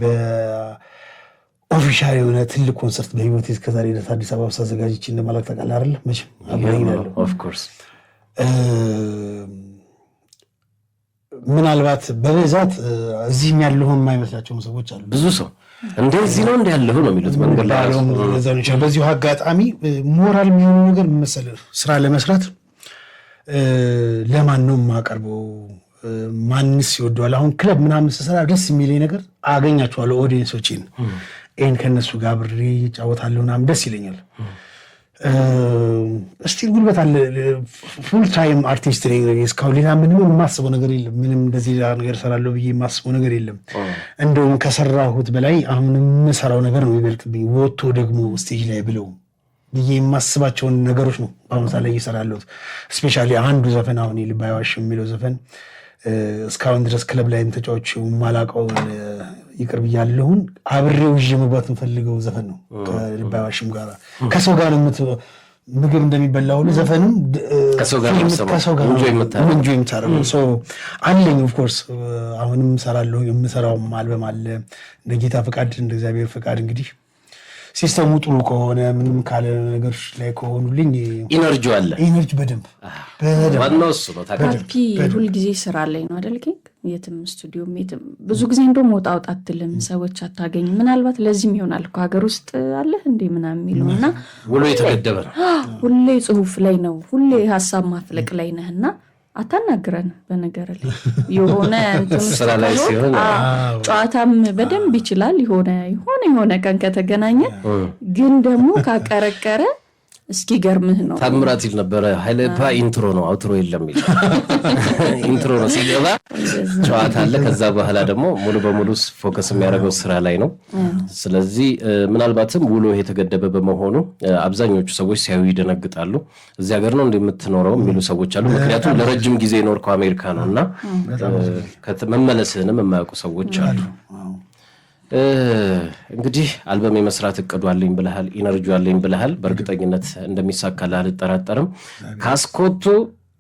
ኦፊሻል የሆነ ትልቅ ኮንሰርት በህይወቴ እስከዛሬ ድረስ አዲስ አበባ ውስጥ አዘጋጅቼ እንደማላውቅ ታውቃለህ አይደል? መቼም አብረኛለሁ። ኦፍ ኮርስ ምናልባት በብዛት እዚህም ያለውን የማይመስላቸው ሰዎች አሉ። ብዙ ሰው እንደዚህ ነው ያለው ነው የሚሉት መንገድ ላይ ያለው። በዚሁ አጋጣሚ ሞራል የሚሆኑ ነገር መሰለህ ስራ ለመስራት ለማን ነው የማቀርበው? ማንስ ይወደዋል? አሁን ክለብ ምናምን ስሰራ ደስ የሚለኝ ነገር አገኛቸዋለሁ ኦዲየንሶችን ይህን ከእነሱ ጋር ብሬ ይጫወታለሁ ምናምን ደስ ይለኛል። እስቲል ጉልበት አለ። ፉል ታይም አርቲስት ነኝ እስካሁን። ሌላ ምንም የማስበው ነገር የለም። ምንም እንደዚህ ሌላ ነገር እሰራለሁ ብዬ የማስበው ነገር የለም። እንደውም ከሰራሁት በላይ አሁን የምሰራው ነገር ነው ይበልጥብኝ። ወጥቶ ደግሞ ስቴጅ ላይ ብለው ብዬ የማስባቸውን ነገሮች ነው በአሁኑ ሰዓት ላይ እየሰራለሁት። ስፔሻሊ አንዱ ዘፈን አሁን ልብ አይዋሽም የሚለው ዘፈን እስካሁን ድረስ ክለብ ላይም ተጫዋች ማላውቀው ይቅር ብያለሁን አብሬው ይዤ መግባት የምፈልገው ዘፈን ነው። ከልብ አይዋሽም ጋር ከሰው ጋር ምግብ እንደሚበላ ሁሉ ዘፈንም ከሰው ጋር እንጆ የምታደርገው ሰው አለኝ። ኦፍኮርስ አሁንም እሰራለሁ። የምሰራውም አልበም አለ እንደ ጌታ ፈቃድ እንደ እግዚአብሔር ፈቃድ እንግዲህ ሲስተሙ ጥሩ ከሆነ ምንም ካለ ነገር ላይ ከሆኑልኝ ኢነርጂ አለ። ኢነርጂ በደንብ ዋናው እሱ ነው። ታካፒ ሁልጊዜ ስራ ላይ ነው አይደል? የትም ስቱዲዮም የትም ብዙ ጊዜ እንደውም ወጣ አትልም፣ ሰዎች አታገኝ። ምናልባት ለዚህም ይሆናል እኮ ሀገር ውስጥ አለህ እንዴ ምናምን የሚለውና ውሎ የተገደበ ነው። ሁሌ ጽሁፍ ላይ ነው፣ ሁሌ ሀሳብ ማፍለቅ ላይ ነህና አታናግረን። በነገር ላይ የሆነ ስራ ላይ ሲሆን ጨዋታም በደንብ ይችላል። የሆነ ቀን ከተገናኘ ግን ደግሞ ካቀረቀረ እስኪ ገርምህ ነው። ታምራት ይል ነበረ ኃይለፓ ኢንትሮ ነው አውትሮ የለም ይል ኢንትሮ ነው ሲገባ ጨዋታ አለ። ከዛ በኋላ ደግሞ ሙሉ በሙሉ ፎከስ የሚያደርገው ስራ ላይ ነው። ስለዚህ ምናልባትም ውሎ የተገደበ በመሆኑ አብዛኞቹ ሰዎች ሲያዩ ይደነግጣሉ። እዚህ ሀገር ነው እንደምትኖረው የሚሉ ሰዎች አሉ። ምክንያቱም ለረጅም ጊዜ ኖርከው አሜሪካ ነውና መመለስህንም የማያውቁ ሰዎች አሉ። እንግዲህ አልበም የመስራት እቅዱ አለኝ ብለሃል፣ ኢነርጂ አለኝ ብለሃል። በእርግጠኝነት እንደሚሳካልህ አልጠራጠርም። ካስኮቱ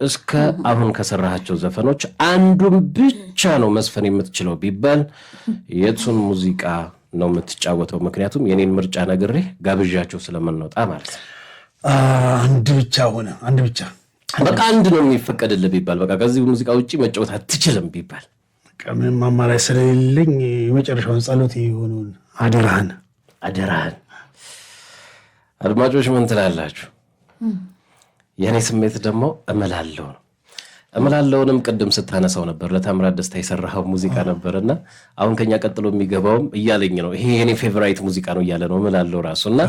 እስከ አሁን ከሰራሃቸው ዘፈኖች አንዱን ብቻ ነው መስፈን የምትችለው ቢባል የቱን ሙዚቃ ነው የምትጫወተው? ምክንያቱም የኔን ምርጫ ነግሬ ጋብዣቸው ስለምንወጣ ማለት ነው። አንድ ብቻ ሆነ አንድ ብቻ በቃ አንድ ነው የሚፈቀድልህ ቢባል በቃ ከዚህ ሙዚቃ ውጪ መጫወት አትችልም ቢባል ምንም አማራጭ ስለሌለኝ የመጨረሻውን ጸሎት የሆነውን አደራህን አድማጮች ምን ትላላችሁ? የኔ ስሜት ደግሞ እምላለሁ ነው። እምላለሁንም ቅድም ስታነሳው ነበር ለታምራት ደስታ የሰራኸው ሙዚቃ ነበርና አሁን ከኛ ቀጥሎ የሚገባውም እያለኝ ነው ይሄ የኔ ፌቨራይት ሙዚቃ ነው እያለ ነው እምላለሁ ራሱና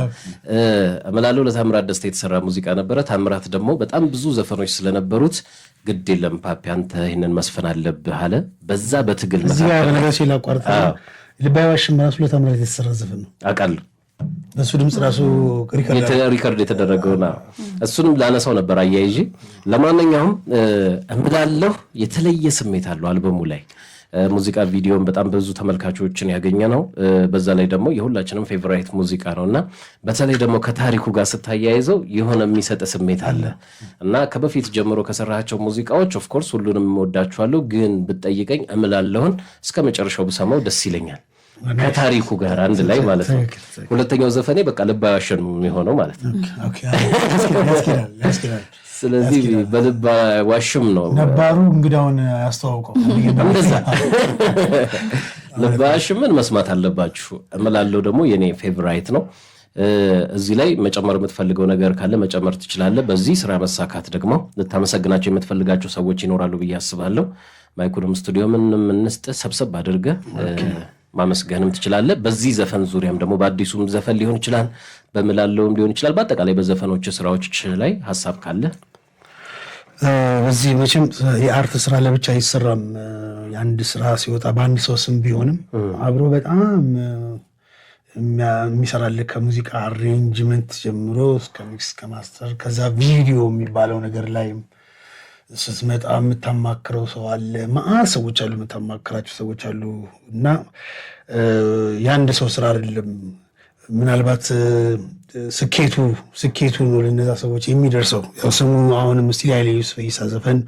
እምላለሁ ለታምራት ደስታ የተሰራ ሙዚቃ ነበረ። ታምራት ደግሞ በጣም ብዙ ዘፈኖች ስለነበሩት ግድ የለም ፓፒ አንተ ይሄንን መስፈን አለብህ አለ። በዛ በትግል መካከል ልባይ ዋሽም ራሱ ለታምራት የተሰራ ዘፈን ነው አውቃለሁ። እሱ ድምጽ ራሱ ሪከርድ የተደረገውና እሱንም ላነሳው ነበር አያይዤ። ለማንኛውም እምላለሁ የተለየ ስሜት አለው አልበሙ ላይ ሙዚቃ ቪዲዮን በጣም ብዙ ተመልካቾችን ያገኘ ነው። በዛ ላይ ደግሞ የሁላችንም ፌቨራይት ሙዚቃ ነውና በተለይ ደግሞ ከታሪኩ ጋር ስታያይዘው የሆነ የሚሰጥ ስሜት አለ እና ከበፊት ጀምሮ ከሰራቸው ሙዚቃዎች ኦፍ ኮርስ ሁሉንም ወዳቸዋለሁ፣ ግን ብትጠይቀኝ እምላለሁን እስከ መጨረሻው ብሰማው ደስ ይለኛል ከታሪኩ ጋር አንድ ላይ ማለት ነው። ሁለተኛው ዘፈኔ በቃ ልብ አይዋሽም የሚሆነው ማለት ነው። ስለዚህ በልብ አይዋሽም ነው ነባሩ እንግዳውን ያስተዋውቀው እንደዛ ልብ አይዋሽምን መስማት አለባችሁ። እምላለሁ ደግሞ የኔ ፌቨራይት ነው። እዚህ ላይ መጨመር የምትፈልገው ነገር ካለ መጨመር ትችላለህ። በዚህ ስራ መሳካት ደግሞ ልታመሰግናቸው የምትፈልጋቸው ሰዎች ይኖራሉ ብዬ አስባለሁ። ማይኩንም ስቱዲዮ ምንም እንስጥ ሰብሰብ አድርገህ ማመስገንም ትችላለህ። በዚህ ዘፈን ዙሪያም ደግሞ በአዲሱም ዘፈን ሊሆን ይችላል፣ በምላለውም ሊሆን ይችላል። በአጠቃላይ በዘፈኖች ስራዎች ላይ ሀሳብ ካለ በዚህ መቼም የአርት ስራ ለብቻ አይሰራም። የአንድ ስራ ሲወጣ በአንድ ሰው ስም ቢሆንም አብሮ በጣም የሚሰራልህ ከሙዚቃ አሬንጅመንት ጀምሮ እስከ ሚክስ ከማስተር ከዛ ቪዲዮ የሚባለው ነገር ላይም ስትመጣ የምታማክረው ሰው አለ። መዓት ሰዎች አሉ፣ የምታማክራቸው ሰዎች አሉ እና የአንድ ሰው ስራ አይደለም። ምናልባት ስኬቱ ነው ለነዛ ሰዎች የሚደርሰው። ያው ስሙ አሁንም እስቲ ኃይሌ ዩሱፍ ፈይሳ ዘፈን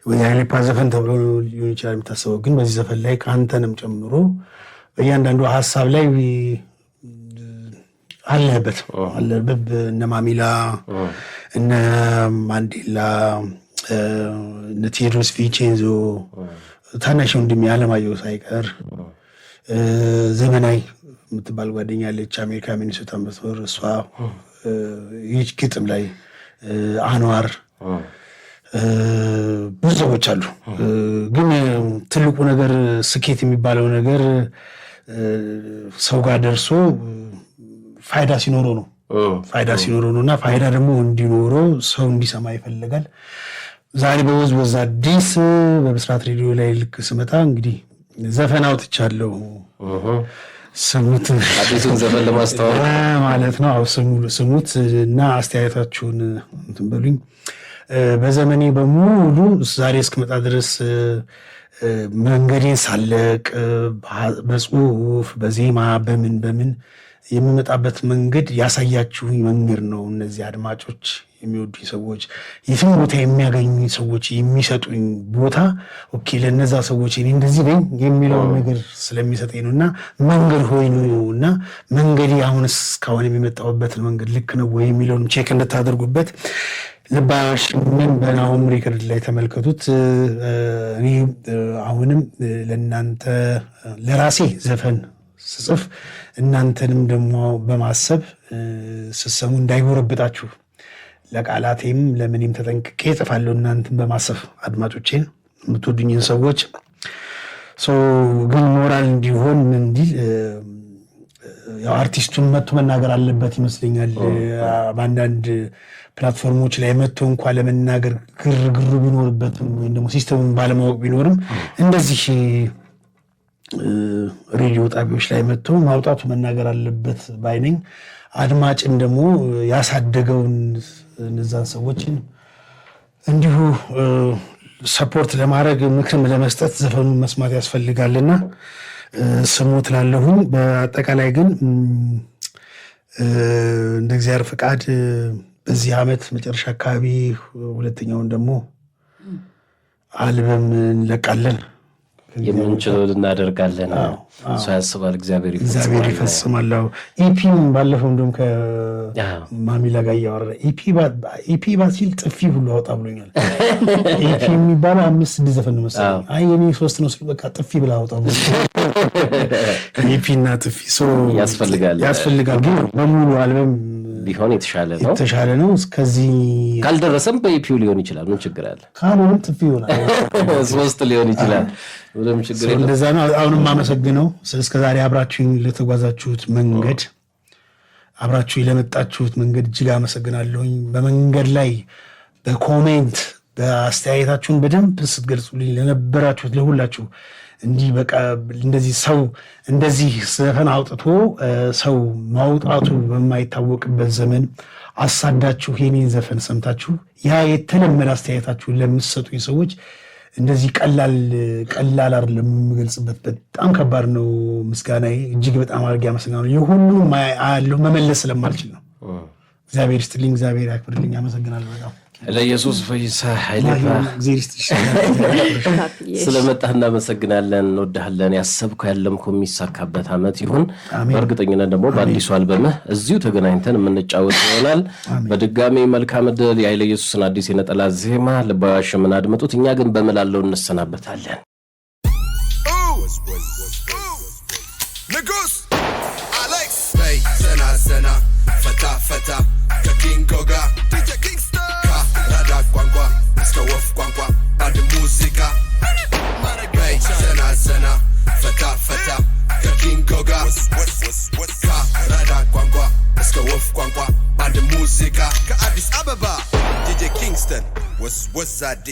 ወይ ኃይሌ ፓ ዘፈን ተብሎ ሊሆን ይችላል የሚታሰበው፣ ግን በዚህ ዘፈን ላይ ከአንተንም ጨምሮ በእያንዳንዱ ሀሳብ ላይ አለበት። እነ ማሚላ እነ ማንዴላ እነ ቴዎድሮስ ቪቼንዞ ታናሽ ወንድሜ አለማየሁ ሳይቀር ዘመናዊ የምትባል ጓደኛ አለች አሜሪካ ሚኒሶታ የምትኖር እሷ ይህች ግጥም ላይ አንዋር ብዙ ሰዎች አሉ። ግን ትልቁ ነገር ስኬት የሚባለው ነገር ሰው ጋር ደርሶ ፋይዳ ሲኖረው ነው። እና ፋይዳ ደግሞ እንዲኖረው ሰው እንዲሰማ ይፈልጋል። ዛሬ በወዝ አዲስ በብስራት ሬዲዮ ላይ ልክ ስመጣ እንግዲህ ዘፈን አውጥቻለሁ። ስሙት፣ አዲሱን ዘፈን ለማስተዋወቅ ማለት ነው። ስሙት እና አስተያየታችሁን እንትን በሉኝ። በዘመኔ በሙሉ ዛሬ እስክመጣ ድረስ መንገዴን ሳለቅ በጽሁፍ በዜማ በምን የሚመጣበት መንገድ ያሳያችሁኝ መንገድ ነው። እነዚህ አድማጮች የሚወዱኝ ሰዎች የትም ቦታ የሚያገኙ ሰዎች የሚሰጡኝ ቦታ ኦኬ ለነዛ ሰዎች እኔ እንደዚህ ነኝ የሚለውን ነገር ስለሚሰጠኝ ነውና መንገድ ሆይ ነውና መንገዴ አሁን እስካሁን የሚመጣውበት መንገድ ልክ ነው ወይ የሚለውን ቼክ እንድታደርጉበት ልባሽ ምን በናሆም ሪከርድ ላይ ተመልከቱት። እኔ አሁንም ለእናንተ ለራሴ ዘፈን ስጽፍ እናንተንም ደግሞ በማሰብ ስሰሙ እንዳይጎረብጣችሁ ለቃላቴም ለምንም ተጠንቅቄ እጽፋለሁ። እናንተን በማሰብ አድማጮቼን የምትወዱኝን ሰዎች ግን ሞራል እንዲሆን እንዲል ያው አርቲስቱን መጥቶ መናገር አለበት ይመስለኛል። በአንዳንድ ፕላትፎርሞች ላይ መጥቶ እንኳን ለመናገር ግርግሩ ቢኖርበትም ወይም ደግሞ ሲስተሙን ባለማወቅ ቢኖርም እንደዚህ ሬዲዮ ጣቢያዎች ላይ መጥቶ ማውጣቱ መናገር አለበት ባይነኝ። አድማጭም ደግሞ ያሳደገውን እነዛን ሰዎችን እንዲሁ ሰፖርት ለማድረግ ምክርም ለመስጠት ዘፈኑን መስማት ያስፈልጋልና ስሙት ላለሁኝ። በአጠቃላይ ግን እንደ እግዚአብሔር ፈቃድ በዚህ ዓመት መጨረሻ አካባቢ ሁለተኛውን ደግሞ አልበም እንለቃለን። የምንችለው እናደርጋለን ሰው ያስባል እግዚአብሔር ይፈጽማል ኢፒም ባለፈው እንደውም ከማሚላ ጋር ያወራ ኢፒ ባሲል ጥፊ ሁሉ አወጣ ብሎኛል ኢፒ የሚባለው 5-6 ዘፈን ነው መሰለኝ አይ የኔ 3 ነው ስለ በቃ ጥፊ ብላ አወጣ ኢፒና ጥፊ ያስፈልጋል ግን በሙሉ አልበም ቢሆን የተሻለ ነው እስከዚህ ካልደረሰም በኢፒው ሊሆን ይችላል ምን ችግር አለ ካሉን ጥፊ ይሆናል 3 ሊሆን ይችላል ምንም ችግር የለም እንደዛ ነው አሁንም ማመሰግነው እስከዛሬ አብራችሁኝ ለተጓዛችሁት መንገድ አብራችሁኝ ለመጣችሁት መንገድ እጅግ አመሰግናለሁኝ በመንገድ ላይ በኮሜንት በአስተያየታችሁን በደንብ ስትገልጹልኝ ለነበራችሁት ለሁላችሁ እንዲህ በቃ እንደዚህ ሰው እንደዚህ ዘፈን አውጥቶ ሰው ማውጣቱ በማይታወቅበት ዘመን አሳዳችሁ የኔን ዘፈን ሰምታችሁ ያ የተለመደ አስተያየታችሁን ለምትሰጡኝ ሰዎች እንደዚህ ቀላል አይደለም የምገልጽበት በጣም ከባድ ነው ምስጋናዬ እጅግ በጣም አድርጌ አመሰግናለሁ የሁሉም አያለሁ መመለስ ስለማልችል ነው እግዚአብሔር ይስጥልኝ እግዚአብሔር ያክብርልኝ አመሰግናለሁ በጣም ለኢየሱስ ፈይሳ ኃይለባ ስለመጣህ እናመሰግናለን እንወድሃለን ያሰብከው ያለምከው የሚሳካበት አመት ይሁን በእርግጠኝነት ደግሞ በአዲሱ አልበምህ እዚሁ ተገናኝተን የምንጫወት ይሆናል በድጋሚ መልካም ዕድል የኃይለ ኢየሱስን አዲስ የነጠላ ዜማ ልባዊ አሸምን አድምጡት እኛ ግን በመላለው እንሰናበታለን ንጉስ አሌክስ በይ ዘና ፈታ ከኪንጎጋ ዲጄ ኪንግስተን ካራዳ ቋንቋ እስከ ወፍ ቋንቋ ባድ ሙዚቃ በይ ዘና ፈታ ከኪንጎጋ ካራዳ ቋንቋ እስከ ወፍ ቋንቋ ባድ ሙዚቃ ከአዲስ አበባ ዲጄ ኪንግስተን ወስ አዲስ